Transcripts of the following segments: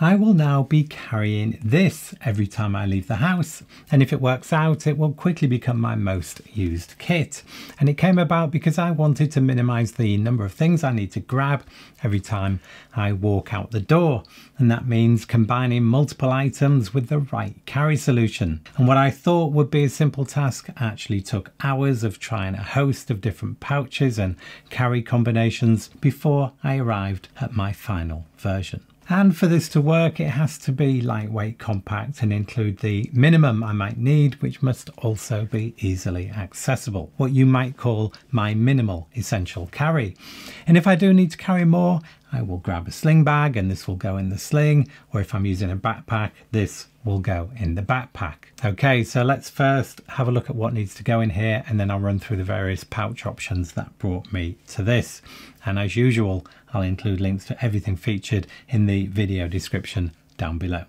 I will now be carrying this every time I leave the house, and if it works out it will quickly become my most used kit. And it came about because I wanted to minimize the number of things I need to grab every time I walk out the door, and that means combining multiple items with the right carry solution. And what I thought would be a simple task actually took hours of trying a host of different pouches and carry combinations before I arrived at my final version. And for this to work, it has to be lightweight, compact, and include the minimum I might need, which must also be easily accessible, what you might call my minimal essential carry. And if I do need to carry more, I will grab a sling bag and this will go in the sling, or if I'm using a backpack, this will go in the backpack. Okay, so let's first have a look at what needs to go in here, and then I'll run through the various pouch options that brought me to this. And as usual, I'll include links to everything featured in the video description down below.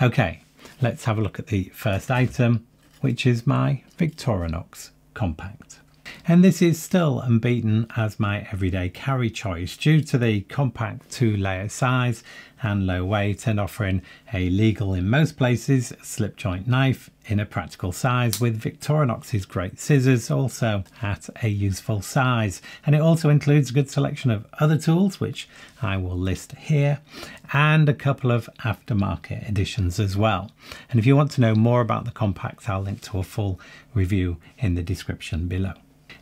Okay, let's have a look at the first item, which is my Victorinox Compact. And this is still unbeaten as my everyday carry choice due to the compact 2-layer size and low weight, and offering a legal in most places slip joint knife in a practical size, with Victorinox's great scissors also at a useful size. And it also includes a good selection of other tools, which I will list here, and a couple of aftermarket editions as well. And if you want to know more about the Compact, I'll link to a full review in the description below.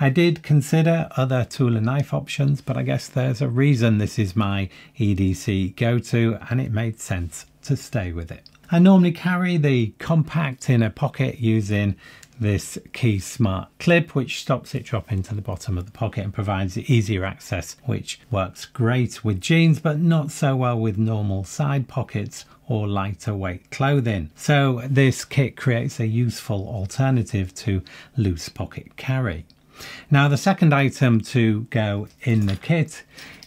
I did consider other tool and knife options, but I guess there's a reason this is my EDC go-to, and it made sense to stay with it. I normally carry the Compact in a pocket using this Keysmart clip, which stops it dropping to the bottom of the pocket and provides easier access, which works great with jeans but not so well with normal side pockets or lighter weight clothing. So this kit creates a useful alternative to loose pocket carry. Now the second item to go in the kit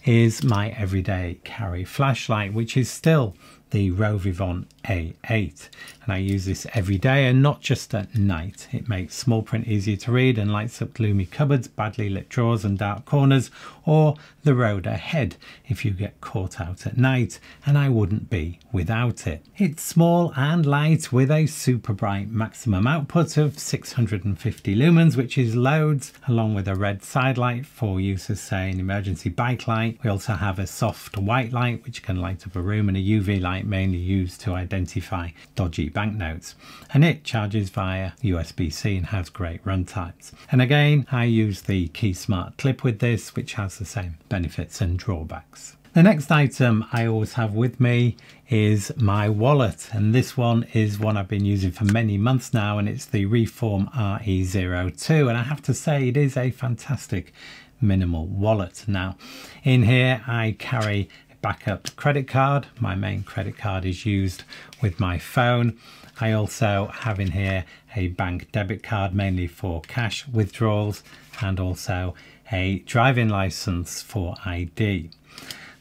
is my everyday carry flashlight, which is still the Rovyvon A8, and I use this every day and not just at night. It makes small print easier to read and lights up gloomy cupboards, badly lit drawers and dark corners, or the road ahead if you get caught out at night, and I wouldn't be without it. It's small and light with a super bright maximum output of 650 lumens, which is loads, along with a red side light for use as, say, an emergency bike light. We also have a soft white light which can light up a room, and a UV light mainly used to identify dodgy banknotes, and it charges via USB-C and has great run times. And again, I use the Keysmart clip with this, which has the same benefits and drawbacks. The next item I always have with me is my wallet, and this one is one I've been using for many months now, and it's the Reform RE02, and I have to say it is a fantastic minimal wallet. Now in here I carry backup credit card. My main credit card is used with my phone. I also have in here a bank debit card mainly for cash withdrawals, and also a driving license for ID.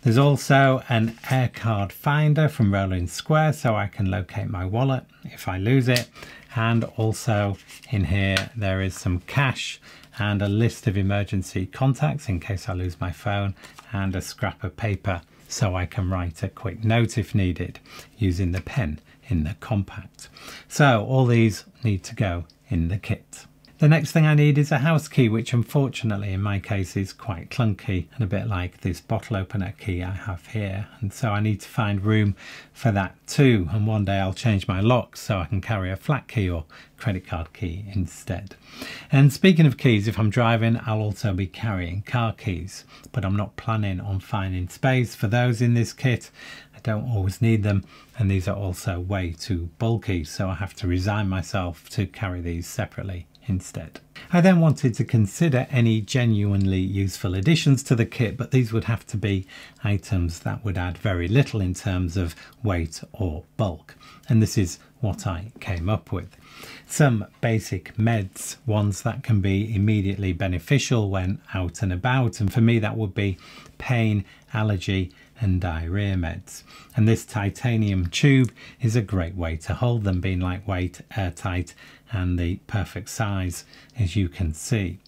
There's also an Aircard Finder from Rolling Square, so I can locate my wallet if I lose it. And also in here there is some cash and a list of emergency contacts in case I lose my phone, and a scrap of paper so I can write a quick note if needed using the pen in the Compact. So all these need to go in the kit. The next thing I need is a house key, which unfortunately in my case is quite clunky and a bit like this bottle opener key I have here, and so I need to find room for that too, and one day I'll change my lock so I can carry a flat key or credit card key instead. And speaking of keys, if I'm driving I'll also be carrying car keys, but I'm not planning on finding space for those in this kit. I don't always need them, and these are also way too bulky, so I have to resign myself to carry these separately instead. I then wanted to consider any genuinely useful additions to the kit, but these would have to be items that would add very little in terms of weight or bulk, and this is what I came up with. Some basic meds, ones that can be immediately beneficial when out and about, and for me that would be pain, allergy and diarrhea meds. And this titanium tube is a great way to hold them, being lightweight, airtight and the perfect size, as you can see.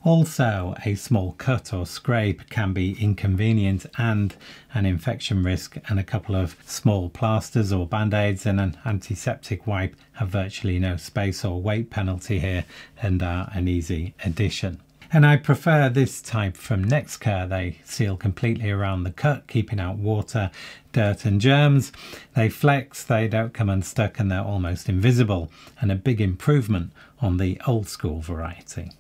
Also, a small cut or scrape can be inconvenient and an infection risk, and a couple of small plasters or band-aids and an antiseptic wipe have virtually no space or weight penalty here and are an easy addition. And I prefer this type from Nexcare. They seal completely around the cut, keeping out water, dirt and germs. They flex, they don't come unstuck, and they're almost invisible, and a big improvement on the old school variety.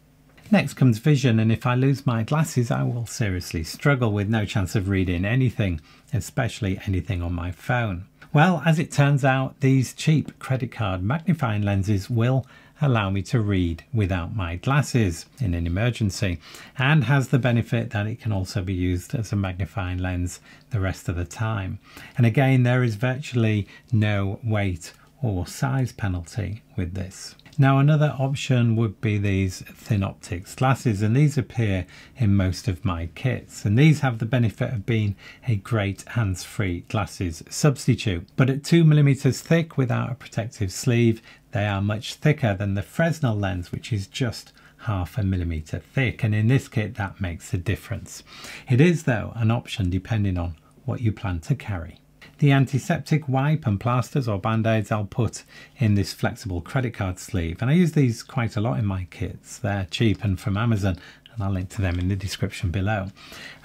Next comes vision, and if I lose my glasses I will seriously struggle with no chance of reading anything, especially anything on my phone. Well, as it turns out, these cheap credit card magnifying lenses will allow me to read without my glasses in an emergency, and has the benefit that it can also be used as a magnifying lens the rest of the time. And again, there is virtually no weight or size penalty with this. Now, another option would be these thin optics glasses, and these appear in most of my kits, and these have the benefit of being a great hands-free glasses substitute. But at 2mm thick without a protective sleeve, they are much thicker than the Fresnel lens, which is just 0.5 millimeter thick, and in this kit that makes a difference. It is though an option depending on what you plan to carry. The antiseptic wipe and plasters or band-aids I'll put in this flexible credit card sleeve, and I use these quite a lot in my kits. They're cheap and from Amazon, and I'll link to them in the description below.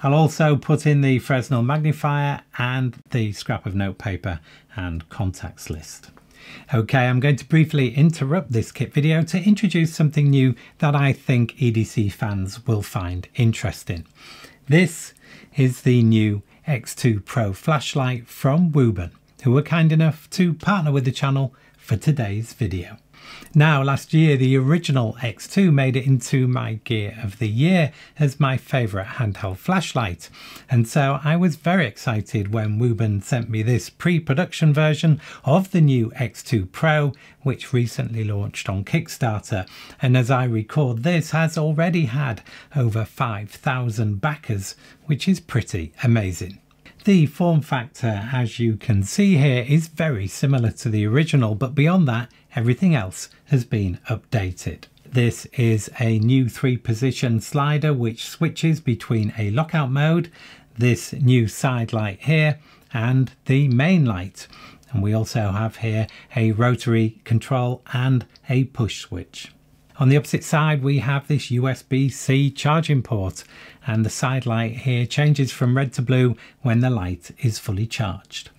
I'll also put in the Fresnel magnifier and the scrap of notepaper and contacts list. Okay, I'm going to briefly interrupt this kit video to introduce something new that I think EDC fans will find interesting. This is the new X2 Pro Flashlight from Wuben, who were kind enough to partner with the channel for today's video. Now, last year the original X2 made it into my gear of the year as my favourite handheld flashlight, and so I was very excited when Wuben sent me this pre-production version of the new X2 Pro, which recently launched on Kickstarter, and as I record this has already had over 5,000 backers, which is pretty amazing. The form factor, as you can see here, is very similar to the original, but beyond that, everything else has been updated. This is a new 3-position slider which switches between a lockout mode, this new side light here, and the main light. And we also have here a rotary control and a push switch. On the opposite side we have this USB-C charging port, and the side light here changes from red to blue when the light is fully charged.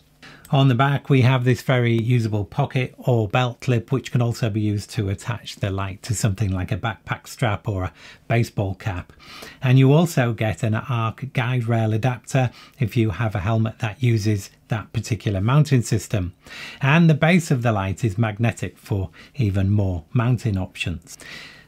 On the back we have this very usable pocket or belt clip, which can also be used to attach the light to something like a backpack strap or a baseball cap. And you also get an arc guide rail adapter if you have a helmet that uses that particular mounting system. And the base of the light is magnetic for even more mounting options.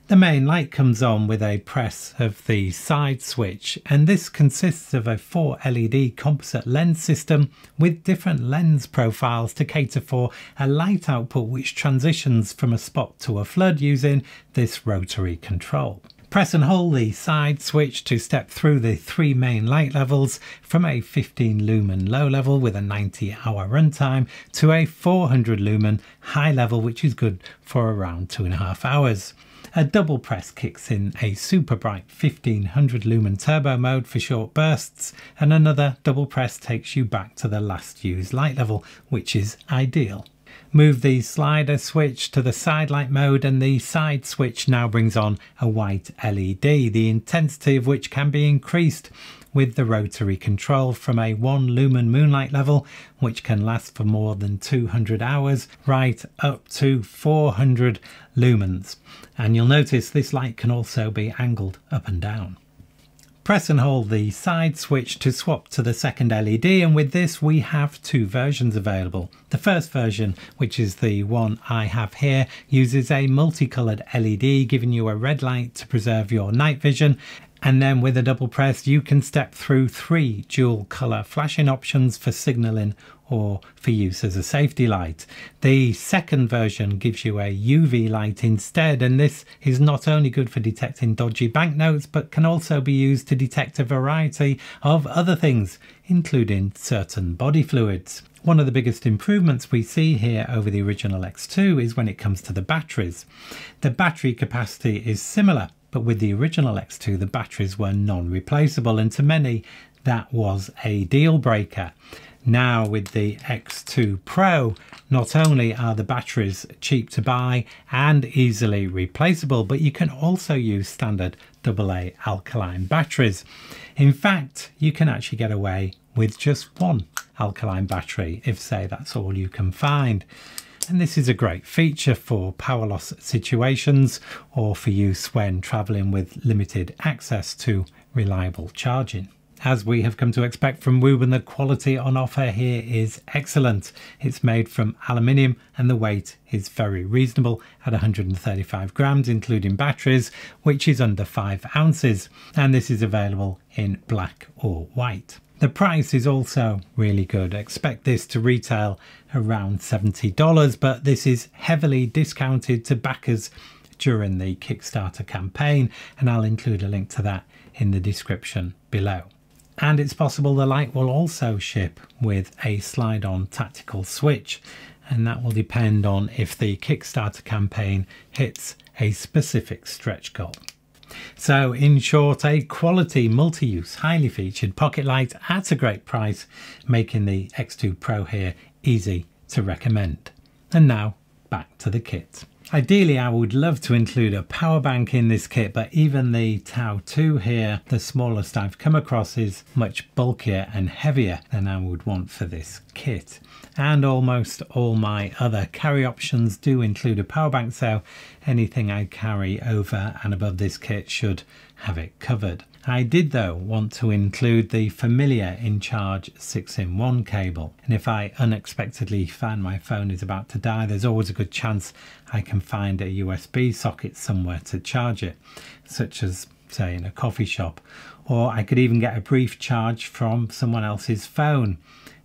The main light comes on with a press of the side switch, and this consists of a 4 LED composite lens system with different lens profiles to cater for a light output which transitions from a spot to a flood using this rotary control. Press and hold the side switch to step through the 3 main light levels, from a 15 lumen low level with a 90-hour runtime to a 400 lumen high level, which is good for around 2.5 hours. A double press kicks in a super bright 1500 lumen turbo mode for short bursts, and another double press takes you back to the last used light level, which is ideal. Move the slider switch to the side light mode, and the side switch now brings on a white LED, the intensity of which can be increased with the rotary control from a 1 lumen moonlight level, which can last for more than 200 hours, right up to 400 lumens. And you'll notice this light can also be angled up and down. Press and hold the side switch to swap to the second LED, and with this we have 2 versions available. The first version, which is the one I have here, uses a multicoloured LED, giving you a red light to preserve your night vision, and then with a double press you can step through 3 dual colour flashing options for signalling or for use as a safety light. The second version gives you a UV light instead, and this is not only good for detecting dodgy banknotes, but can also be used to detect a variety of other things, including certain body fluids. One of the biggest improvements we see here over the original X2 is when it comes to the batteries. The battery capacity is similar but with the original X2 the batteries were non-replaceable, and to many that was a deal breaker. Now with the X2 Pro, not only are the batteries cheap to buy and easily replaceable, but you can also use standard AA alkaline batteries. In fact, you can actually get away with just one alkaline battery if, say, that's all you can find. And this is a great feature for power loss situations or for use when traveling with limited access to reliable charging. As we have come to expect from Wuben, the quality on offer here is excellent. It's made from aluminium and the weight is very reasonable at 135 grams, including batteries, which is under 5 ounces. And this is available in black or white. The price is also really good. Expect this to retail around $70, but this is heavily discounted to backers during the Kickstarter campaign, and I'll include a link to that in the description below. And it's possible the light will also ship with a slide-on tactical switch, and that will depend on if the Kickstarter campaign hits a specific stretch goal. So in short, a quality multi-use highly featured pocket light at a great price, making the X2 Pro here easy to recommend. And now back to the kit. Ideally, I would love to include a power bank in this kit, but even the Tau 2 here, the smallest I've come across, is much bulkier and heavier than I would want for this kit. And almost all my other carry options do include a power bank, so anything I carry over and above this kit should have it covered. I did though want to include the familiar InCharge 6-in-1 cable, and if I unexpectedly find my phone is about to die, there's always a good chance I can find a USB socket somewhere to charge it, such as say in a coffee shop, or I could even get a brief charge from someone else's phone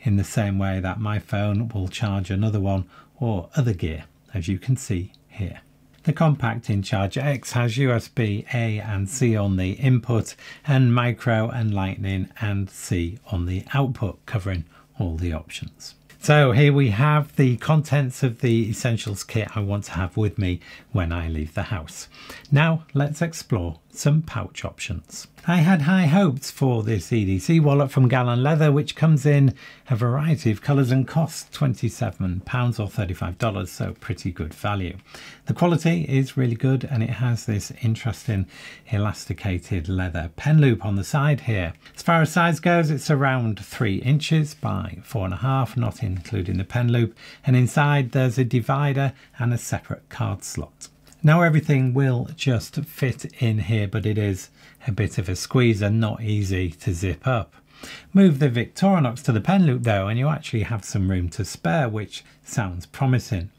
in the same way that my phone will charge another one or other gear, as you can see here. The compact InCharge X has USB A and C on the input and micro and lightning and C on the output, covering all the options. So here we have the contents of the essentials kit I want to have with me when I leave the house. Now let's explore some pouch options. I had high hopes for this EDC wallet from Galen leather, which comes in a variety of colours and costs £27 or $35, so pretty good value. The quality is really good, and it has this interesting elasticated leather pen loop on the side here. As far as size goes, it's around 3 inches by 4.5, not including the pen loop, and inside there's a divider and a separate card slot. Now everything will just fit in here, but it is a bit of a squeeze and not easy to zip up. Move the Victorinox to the pen loop though, and you actually have some room to spare, which sounds promising.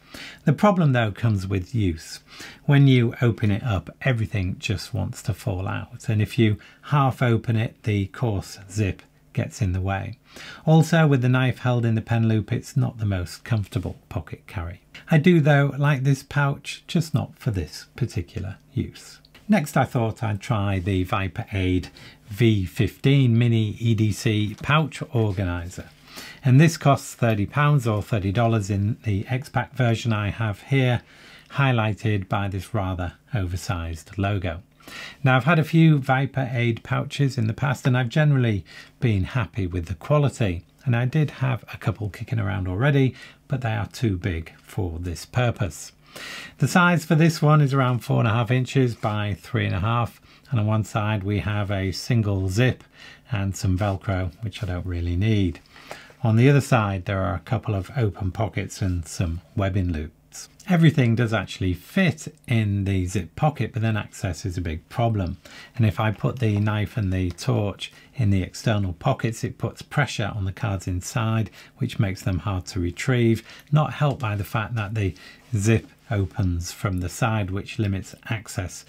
The problem though comes with use. When you open it up, everything just wants to fall out, and if you half open it, the coarse zip gets in the way. Also, with the knife held in the pen loop, it's not the most comfortable pocket carry. I do though like this pouch, just not for this particular use. Next, I thought I'd try the Viperade V15 Mini EDC pouch organizer, and this costs £30 or $30 in the X-Pac version I have here, highlighted by this rather oversized logo. Now, I've had a few Viperade pouches in the past and I've generally been happy with the quality, and I did have a couple kicking around already, but they are too big for this purpose. The size for this one is around 4.5 inches by 3.5, and on one side we have a single zip and some Velcro, which I don't really need. On the other side there are a couple of open pockets and some webbing loops. Everything does actually fit in the zip pocket, but then access is a big problem. And if I put the knife and the torch in the external pockets, it puts pressure on the cards inside, which makes them hard to retrieve, not helped by the fact that the zip opens from the side, which limits access,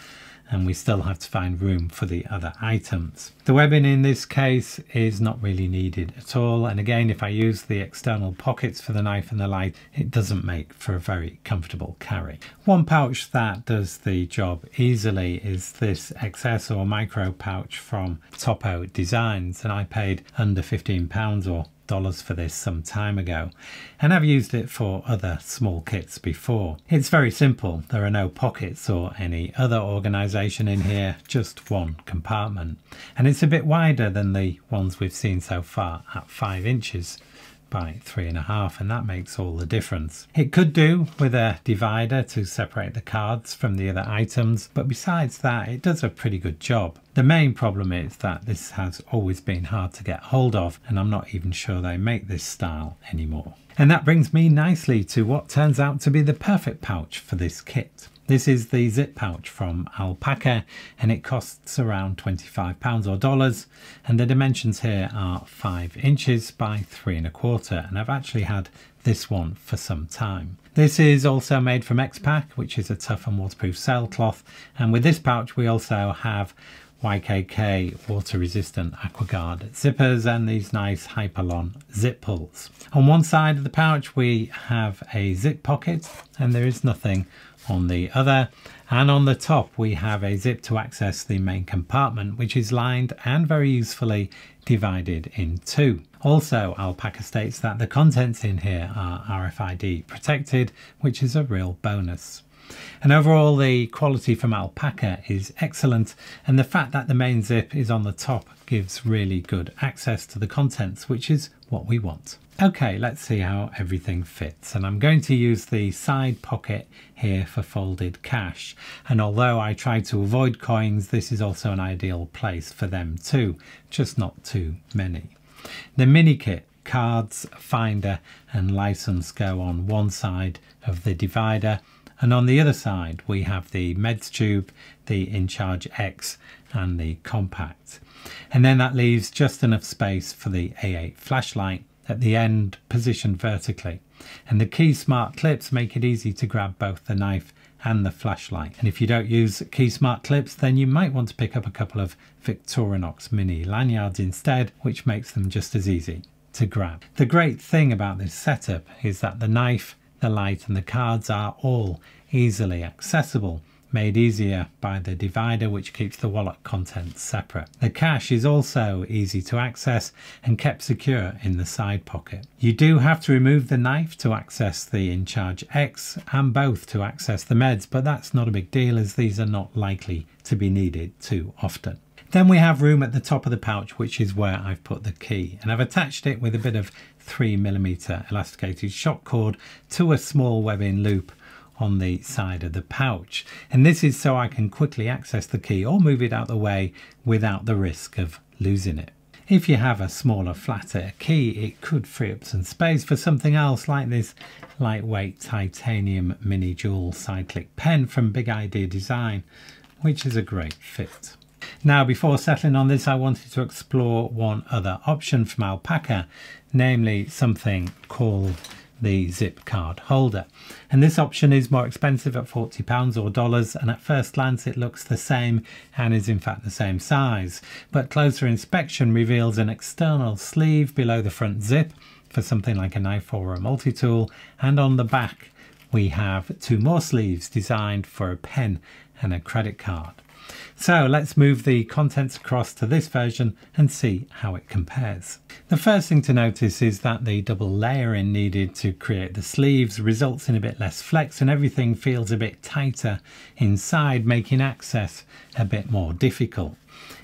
and we still have to find room for the other items. The webbing in this case is not really needed at all, and again, if I use the external pockets for the knife and the light, it doesn't make for a very comfortable carry. One pouch that does the job easily is this XS or micro pouch from Topo Designs, and I paid under £15 or for this some time ago, and I've used it for other small kits before. It's very simple. There are no pockets or any other organisation in here, just one compartment, and it's a bit wider than the ones we've seen so far at 5 inches by 3.5, and that makes all the difference. It could do with a divider to separate the cards from the other items, but besides that it does a pretty good job. The main problem is that this has always been hard to get hold of, and I'm not even sure they make this style anymore. And that brings me nicely to what turns out to be the perfect pouch for this kit. This is the zip pouch from Alpaka, and it costs around £25 or dollars, and the dimensions here are 5 inches by 3.25, and I've actually had this one for some time. This is also made from X-Pac, which is a tough and waterproof sailcloth, and with this pouch we also have YKK water resistant AquaGuard zippers and these nice Hyperlon zip pulls. On one side of the pouch we have a zip pocket, and there is nothing on the other, and on the top we have a zip to access the main compartment, which is lined and very usefully divided in two. Also, Alpaka states that the contents in here are RFID protected, which is a real bonus. And overall the quality from Alpaka is excellent, and the fact that the main zip is on the top gives really good access to the contents, which is what we want. Okay, let's see how everything fits, and I'm going to use the side pocket here for folded cash, and although I try to avoid coins, this is also an ideal place for them too, just not too many. The mini kit, cards, finder and license go on one side of the divider, and on the other side we have the meds tube, the InCharge X and the Compact, and then that leaves just enough space for the A8 flashlight at the end, positioned vertically, and the Keysmart clips make it easy to grab both the knife and the flashlight. And if you don't use Keysmart clips, then you might want to pick up a couple of Victorinox mini lanyards instead, which makes them just as easy to grab. The great thing about this setup is that the knife, the light and the cards are all easily accessible, made easier by the divider which keeps the wallet contents separate. The cash is also easy to access and kept secure in the side pocket. You do have to remove the knife to access the InCharge X and both to access the meds, but that's not a big deal as these are not likely to be needed too often. Then we have room at the top of the pouch, which is where I've put the key, and I've attached it with a bit of 3mm elasticated shock cord to a small webbing loop on the side of the pouch, and this is so I can quickly access the key or move it out the way without the risk of losing it. If you have a smaller, flatter key, it could free up some space for something else like this lightweight titanium mini jewel side click pen from Big Idea Design, which is a great fit. Now, before settling on this, I wanted to explore one other option from Alpaka, namely something called the zip card holder, and this option is more expensive at £40 or dollars, and at first glance it looks the same and is in fact the same size, but closer inspection reveals an external sleeve below the front zip for something like a knife or a multi-tool, and on the back we have 2 more sleeves designed for a pen and a credit card. So let's move the contents across to this version and see how it compares. The first thing to notice is that the double layering needed to create the sleeves results in a bit less flex, and everything feels a bit tighter inside, making access a bit more difficult,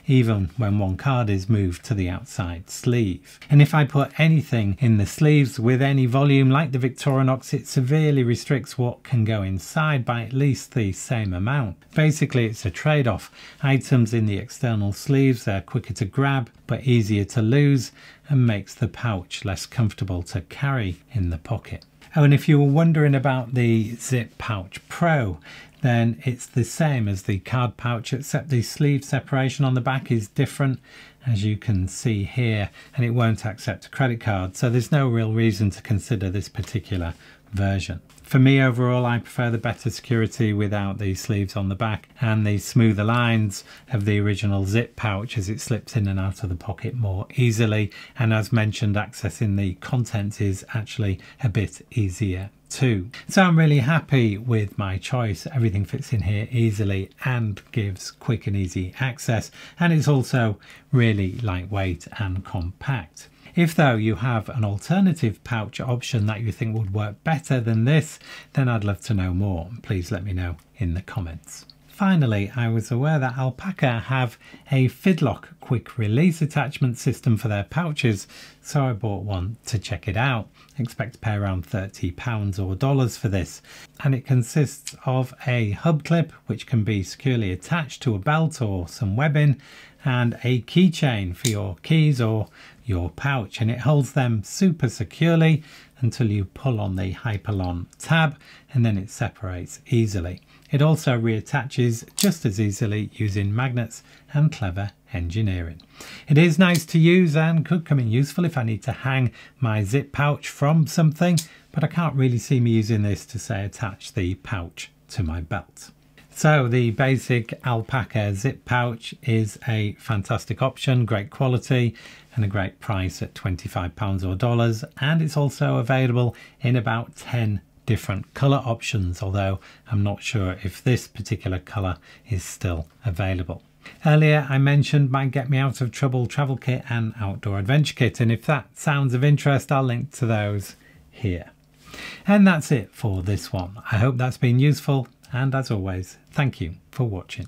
even when one card is moved to the outside sleeve. And if I put anything in the sleeves with any volume like the Victorinox, it severely restricts what can go inside by at least the same amount. Basically, it's a trade-off. Items in the external sleeves are quicker to grab but easier to lose, and makes the pouch less comfortable to carry in the pocket. Oh, and if you were wondering about the Zip Pouch Pro, then it's the same as the card pouch, except the sleeve separation on the back is different, as you can see here, and it won't accept a credit card, so there's no real reason to consider this particular version. For me, overall, I prefer the better security without the sleeves on the back and the smoother lines of the original zip pouch, as it slips in and out of the pocket more easily, and as mentioned, accessing the content is actually a bit easier too. So I'm really happy with my choice. Everything fits in here easily and gives quick and easy access, and it's also really lightweight and compact. If though you have an alternative pouch option that you think would work better than this, then I'd love to know more. Please let me know in the comments. Finally, I was aware that Alpaka have a Fidlock quick release attachment system for their pouches, so I bought one to check it out. I expect to pay around £30 or dollars for this, and it consists of a hub clip which can be securely attached to a belt or some webbing, and a keychain for your keys or your pouch, and it holds them super securely until you pull on the Hyperlon tab, and then it separates easily. It also reattaches just as easily using magnets and clever engineering. It is nice to use and could come in useful if I need to hang my zip pouch from something, but I can't really see me using this to, say, attach the pouch to my belt. So the basic Alpaka zip pouch is a fantastic option, great quality and a great price at £25 or dollars, and it's also available in about 10 different colour options, although I'm not sure if this particular colour is still available. Earlier I mentioned my Get Me Out of Trouble travel kit and outdoor adventure kit, and if that sounds of interest, I'll link to those here. And that's it for this one. I hope that's been useful, and as always, thank you for watching.